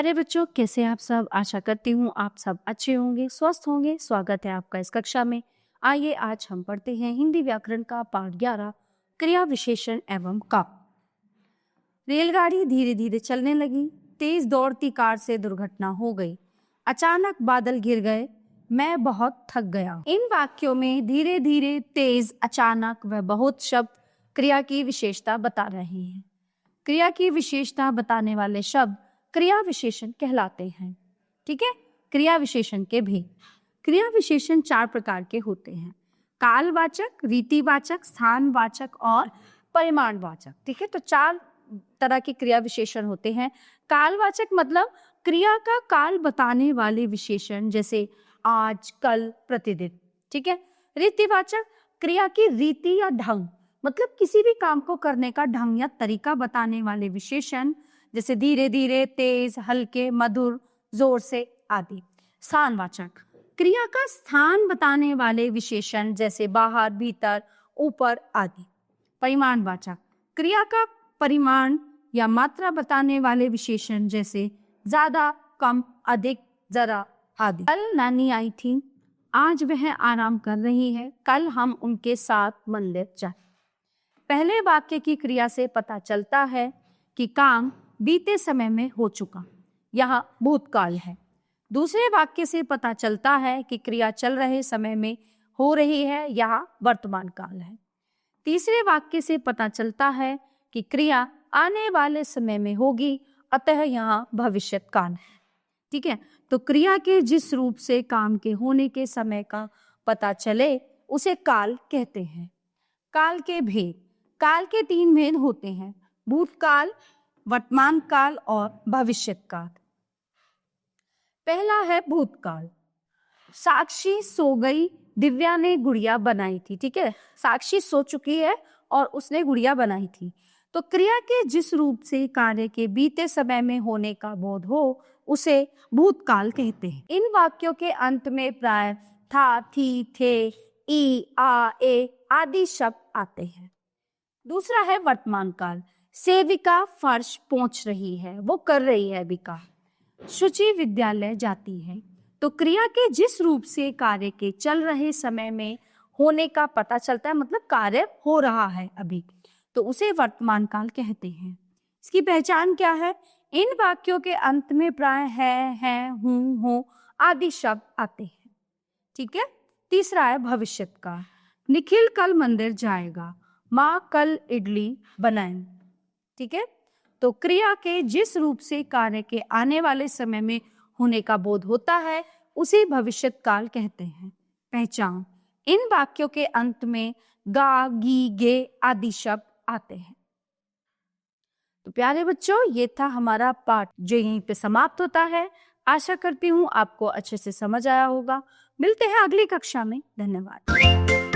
प्यारे बच्चों, कैसे आप सब? आशा करती हूँ आप सब अच्छे होंगे, स्वस्थ होंगे। स्वागत है आपका इस कक्षा में। आइए आज हम पढ़ते हैं हिंदी व्याकरण का पाठ 11, क्रिया विशेषण एवं काव्य। रेलगाड़ी धीरे धीरे चलने लगी। तेज दौड़ती कार से दुर्घटना हो गई। अचानक बादल घिर गए। मैं बहुत थक गया। इन वाक्यों में धीरे धीरे, तेज, अचानक व बहुत शब्द क्रिया की विशेषता बता रहे हैं। क्रिया की विशेषता बताने वाले शब्द क्रिया विशेषण कहलाते हैं। ठीक है। क्रिया विशेषण के भेद। क्रिया विशेषण 4 प्रकार के होते हैं: कालवाचक, रीतिवाचक, स्थानवाचक और परिमाणवाचक। ठीक है। तो 4 तरह के क्रिया विशेषण होते हैं। कालवाचक मतलब क्रिया का काल बताने वाले विशेषण, जैसे आज, कल, प्रतिदिन। ठीक है। रीतिवाचक क्रिया की रीति या ढंग, मतलब किसी भी काम को करने का ढंग या तरीका बताने वाले विशेषण, जैसे धीरे धीरे, तेज, हल्के, मधुर, जोर से आदि। स्थानवाचक क्रिया का स्थान बताने वाले विशेषण, जैसे बाहर, भीतर, ऊपर आदि। परिमाणवाचक क्रिया का परिमाण या मात्रा बताने वाले विशेषण, जैसे ज्यादा, कम, अधिक, जरा आदि। कल नानी आई थी, आज वह आराम कर रही है, कल हम उनके साथ मंदिर जाए। पहले वाक्य की क्रिया से पता चलता है कि काम बीते समय में हो चुका, यहाँ भूतकाल है। दूसरे वाक्य से पता चलता है कि क्रिया चल रहे समय में हो रही है, यहाँ वर्तमान काल है। तीसरे वाक्य से पता चलता है कि क्रिया आने वाले समय में होगी, अतः यहाँ भविष्यत काल है। ठीक है। तो क्रिया के जिस रूप से काम के होने के समय का पता चले उसे काल कहते हैं। काल के भेद। काल के 3 भेद होते हैं: भूतकाल, वर्तमान काल और भविष्यत काल। पहला है भूतकाल। साक्षी सो गई, दिव्या ने गुड़िया बनाई थी। ठीक है। साक्षी सो चुकी है और उसने गुड़िया बनाई थी। तो क्रिया के जिस रूप से कार्य के बीते समय में होने का बोध हो उसे भूतकाल कहते हैं। इन वाक्यों के अंत में प्राय था, थी, थे, ई, आ, ए आदि शब्द आते हैं। दूसरा है वर्तमान काल। सेविका फर्श पोंछ रही है, वो कर रही है अभी काम। शुचि विद्यालय जाती है। तो क्रिया के जिस रूप से कार्य के चल रहे समय में होने का पता चलता है, मतलब कार्य हो रहा है अभी, तो उसे वर्तमान काल कहते हैं। इसकी पहचान क्या है? इन वाक्यों के अंत में प्राय है, हूं, हो आदि शब्द आते हैं। ठीक है। तीसरा है भविष्यत काल। निखिल कल मंदिर जाएगा, माँ कल इडली बनाएं। ठीक है। तो क्रिया के जिस रूप से कार्य के आने वाले समय में होने का बोध होता है उसे भविष्यत काल कहते हैं। पहचान। इन वाक्यों के अंत में गा, गी, गे आदि शब्द आते हैं। तो प्यारे बच्चों, ये था हमारा पाठ जो यहीं पे समाप्त होता है। आशा करती हूँ आपको अच्छे से समझ आया होगा। मिलते हैं अगली कक्षा में। धन्यवाद।